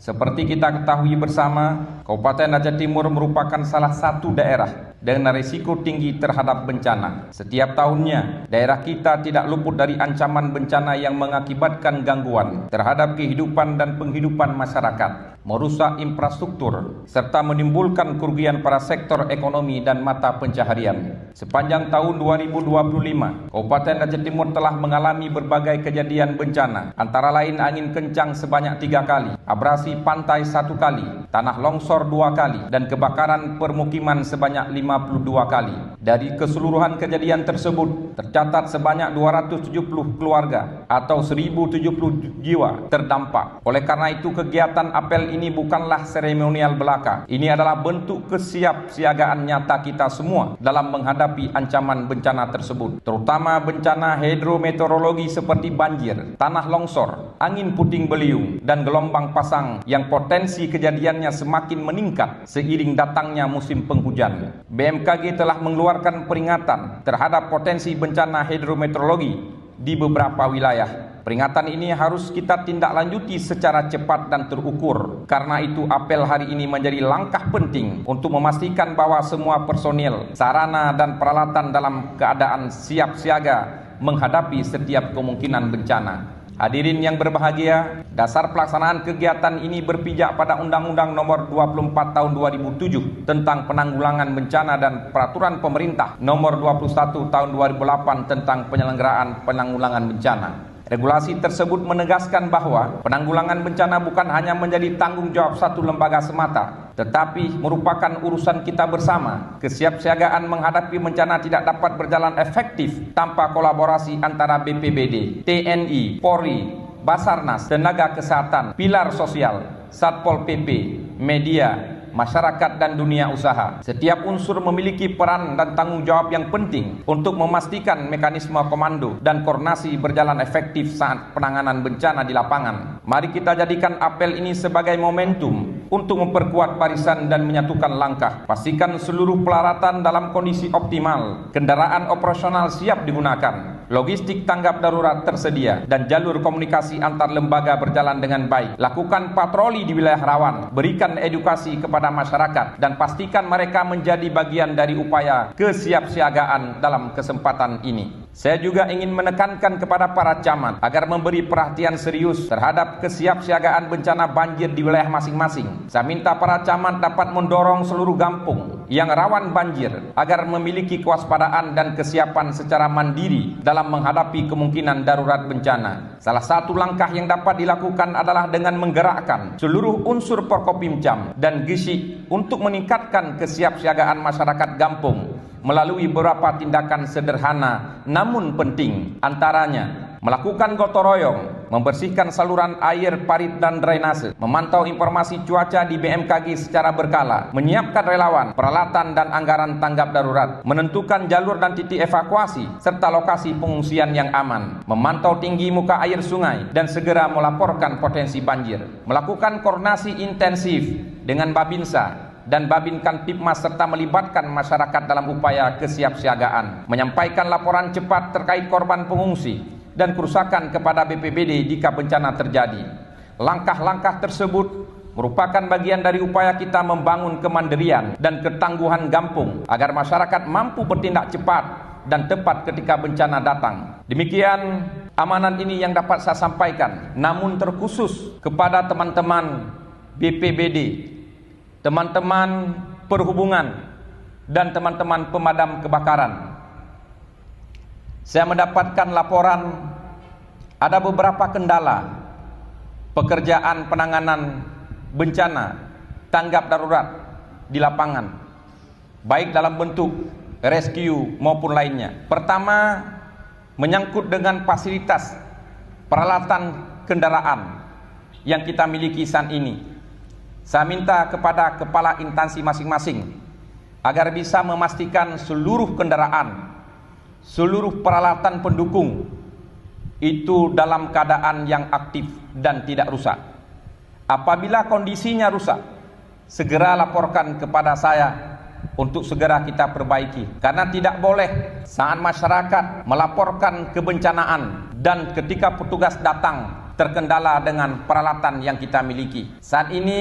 Seperti kita ketahui bersama, Kabupaten Aceh Timur merupakan salah satu daerah dengan risiko tinggi terhadap bencana. Setiap tahunnya, daerah kita tidak luput dari ancaman bencana yang mengakibatkan gangguan terhadap kehidupan dan penghidupan masyarakat, merusak infrastruktur, serta menimbulkan kerugian pada sektor ekonomi dan mata pencaharian. Sepanjang tahun 2025, Kabupaten Aceh Timur telah mengalami berbagai kejadian bencana, antara lain angin kencang sebanyak 3 kali, abrasi pantai 1 kali, tanah longsor 2 kali, dan kebakaran permukiman sebanyak 52 kali. Dari keseluruhan kejadian tersebut, tercatat sebanyak 270 keluarga atau 1070 jiwa terdampak. Oleh karena itu, kegiatan apel ini bukanlah seremonial belaka. Ini adalah bentuk kesiapsiagaan nyata kita semua dalam menghadapi ancaman bencana tersebut, terutama bencana hidrometeorologi seperti banjir, tanah longsor, angin puting beliung, dan gelombang pasang yang potensi kejadiannya semakin meningkat seiring datangnya musim penghujan. BMKG telah mengeluarkan peringatan terhadap potensi bencana hidrometeorologi di beberapa wilayah. Peringatan ini harus kita tindak lanjuti secara cepat dan terukur. Karena itu, apel hari ini menjadi langkah penting untuk memastikan bahwa semua personil, sarana, dan peralatan dalam keadaan siap siaga menghadapi setiap kemungkinan bencana. Hadirin yang berbahagia, dasar pelaksanaan kegiatan ini berpijak pada Undang-Undang Nomor 24 Tahun 2007 tentang Penanggulangan Bencana dan Peraturan Pemerintah Nomor 21 Tahun 2008 tentang Penyelenggaraan Penanggulangan Bencana. Regulasi tersebut menegaskan bahwa penanggulangan bencana bukan hanya menjadi tanggung jawab satu lembaga semata, tetapi merupakan urusan kita bersama. Kesiapsiagaan menghadapi bencana tidak dapat berjalan efektif tanpa kolaborasi antara BPBD, TNI, Polri, Basarnas, tenaga kesehatan, pilar sosial, Satpol PP, media, masyarakat, dan dunia usaha. Setiap unsur memiliki peran dan tanggung jawab yang penting untuk memastikan mekanisme komando dan koordinasi berjalan efektif saat penanganan bencana di lapangan. Mari kita jadikan apel ini sebagai momentum untuk memperkuat barisan dan menyatukan langkah. Pastikan seluruh peralatan dalam kondisi optimal, kendaraan operasional siap digunakan, logistik tanggap darurat tersedia, dan jalur komunikasi antar lembaga berjalan dengan baik. Lakukan patroli di wilayah rawan, berikan edukasi kepada masyarakat, dan pastikan mereka menjadi bagian dari upaya kesiapsiagaan dalam kesempatan ini. Saya juga ingin menekankan kepada para camat agar memberi perhatian serius terhadap kesiapsiagaan bencana banjir di wilayah masing-masing. Saya minta para camat dapat mendorong seluruh kampung yang rawan banjir agar memiliki kewaspadaan dan kesiapan secara mandiri dalam menghadapi kemungkinan darurat bencana. Salah satu langkah yang dapat dilakukan adalah dengan menggerakkan seluruh unsur Porkopimcam dan Gesik untuk meningkatkan kesiapsiagaan masyarakat kampung melalui beberapa tindakan sederhana namun penting, antaranya melakukan gotong royong, membersihkan saluran air parit dan drainase, memantau informasi cuaca di BMKG secara berkala, menyiapkan relawan, peralatan dan anggaran tanggap darurat, menentukan jalur dan titik evakuasi serta lokasi pengungsian yang aman, memantau tinggi muka air sungai dan segera melaporkan potensi banjir, melakukan koordinasi intensif dengan Babinsa dan Babin Kantipmas serta melibatkan masyarakat dalam upaya kesiapsiagaan, menyampaikan laporan cepat terkait korban pengungsi dan kerusakan kepada BPBD jika bencana terjadi. Langkah-langkah tersebut merupakan bagian dari upaya kita membangun kemandirian dan ketangguhan kampung agar masyarakat mampu bertindak cepat dan tepat ketika bencana datang. Demikian amanat ini yang dapat saya sampaikan, namun terkhusus kepada teman-teman BPBD, teman-teman perhubungan, dan teman-teman pemadam kebakaran. Saya mendapatkan laporan ada beberapa kendala pekerjaan penanganan bencana tanggap darurat di lapangan, baik dalam bentuk rescue maupun lainnya. Pertama, menyangkut dengan fasilitas peralatan kendaraan yang kita miliki saat ini. Saya minta kepada kepala instansi masing-masing agar bisa memastikan seluruh kendaraan, seluruh peralatan pendukung itu dalam keadaan yang aktif dan tidak rusak. Apabila kondisinya rusak, segera laporkan kepada saya untuk segera kita perbaiki. Karena tidak boleh saat masyarakat melaporkan kebencanaan dan ketika petugas datang terkendala dengan peralatan yang kita miliki. Saat ini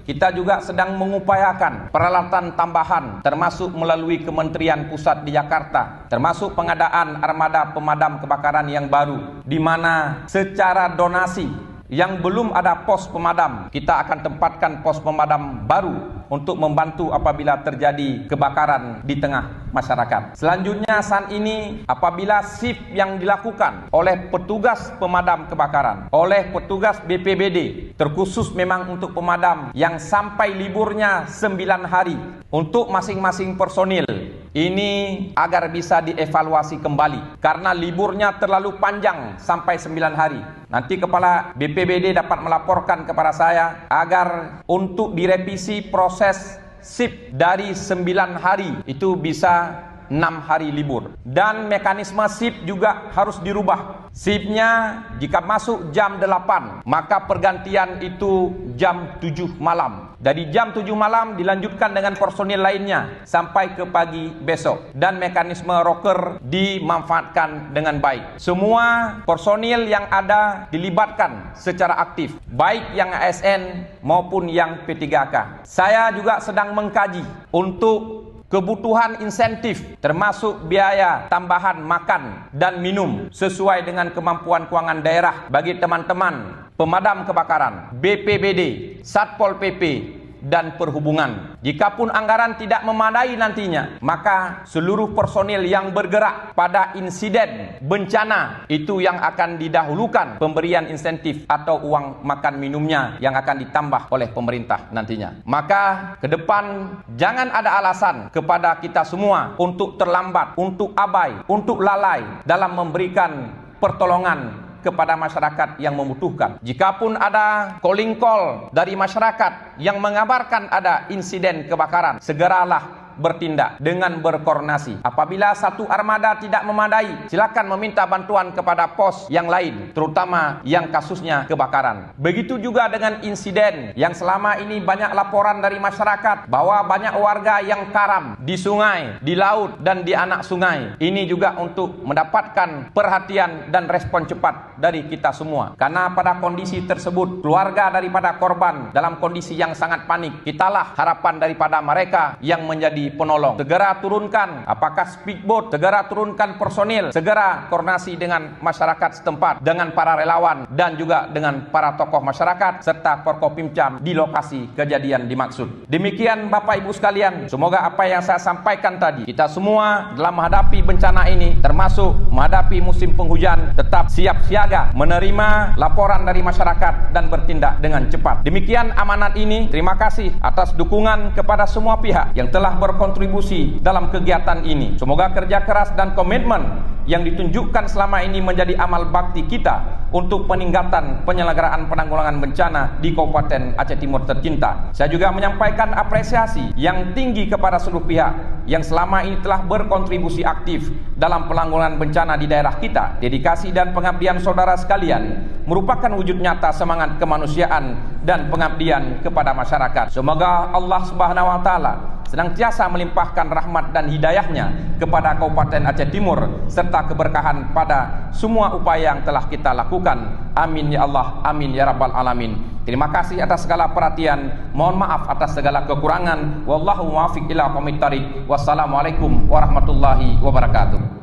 kita juga sedang mengupayakan peralatan tambahan, termasuk melalui Kementerian Pusat di Jakarta, termasuk pengadaan armada pemadam kebakaran yang baru, di mana secara donasi yang belum ada pos pemadam, kita akan tempatkan pos pemadam baru untuk membantu apabila terjadi kebakaran di tengah masyarakat. Selanjutnya saat ini apabila shift yang dilakukan oleh petugas pemadam kebakaran, oleh petugas BPBD, terkhusus memang untuk pemadam yang sampai liburnya 9 hari untuk masing-masing personil, ini agar bisa dievaluasi kembali karena liburnya terlalu panjang sampai 9 hari. Nanti kepala BPBD dapat melaporkan kepada saya agar untuk direvisi proses shift dari 9 hari itu bisa 6 hari libur. Dan mekanisme shift juga harus dirubah. Shiftnya jika masuk jam 8, maka pergantian itu jam 7 malam. Dari jam 7 malam dilanjutkan dengan personil lainnya sampai ke pagi besok. Dan mekanisme roker dimanfaatkan dengan baik. Semua personil yang ada dilibatkan secara aktif, baik yang ASN maupun yang P3K. Saya juga sedang mengkaji untuk kebutuhan insentif termasuk biaya tambahan makan dan minum sesuai dengan kemampuan keuangan daerah bagi teman-teman pemadam kebakaran, BPBD, Satpol PP, dan perhubungan. Jikapun anggaran tidak memadai nantinya, maka seluruh personil yang bergerak pada insiden bencana itu yang akan didahulukan pemberian insentif atau uang makan minumnya yang akan ditambah oleh pemerintah nantinya. Maka ke depan jangan ada alasan kepada kita semua untuk terlambat, untuk abai, untuk lalai dalam memberikan pertolongan kepada masyarakat yang membutuhkan. Jikapun ada calling call dari masyarakat yang mengabarkan ada insiden kebakaran, segeralah bertindak dengan berkoordinasi. Apabila satu armada tidak memadai, silakan meminta bantuan kepada pos yang lain, terutama yang kasusnya kebakaran. Begitu juga dengan insiden yang selama ini banyak laporan dari masyarakat bahwa banyak warga yang karam di sungai, di laut, dan di anak sungai. Ini juga untuk mendapatkan perhatian dan respon cepat dari kita semua. Karena pada kondisi tersebut, keluarga daripada korban dalam kondisi yang sangat panik. Kitalah harapan daripada mereka yang menjadi penolong. Segera turunkan apakah speedboat, segera turunkan personil, segera koordinasi dengan masyarakat setempat, dengan para relawan dan juga dengan para tokoh masyarakat serta Forkopimcam di lokasi kejadian dimaksud. Demikian Bapak Ibu sekalian, semoga apa yang saya sampaikan tadi, kita semua dalam menghadapi bencana ini, termasuk menghadapi musim penghujan, tetap siap siaga menerima laporan dari masyarakat dan bertindak dengan cepat. Demikian amanat ini. Terima kasih atas dukungan kepada semua pihak yang telah berkontribusi dalam kegiatan ini. Semoga kerja keras dan komitmen yang ditunjukkan selama ini menjadi amal bakti kita untuk peningkatan penyelenggaraan penanggulangan bencana di Kabupaten Aceh Timur tercinta. Saya juga menyampaikan apresiasi yang tinggi kepada seluruh pihak yang selama ini telah berkontribusi aktif dalam penanggulangan bencana di daerah kita. Dedikasi dan pengabdian saudara sekalian merupakan wujud nyata semangat kemanusiaan dan pengabdian kepada masyarakat. Semoga Allah Subhanahu wa taala senantiasa melimpahkan rahmat dan hidayahnya kepada Kabupaten Aceh Timur serta keberkahan pada semua upaya yang telah kita lakukan. Amin ya Allah, amin ya rabbal alamin. Terima kasih atas segala perhatian. Mohon maaf atas segala kekurangan. Wallahu muwaffiq ila aqwamit thariq. Wassalamualaikum warahmatullahi wabarakatuh.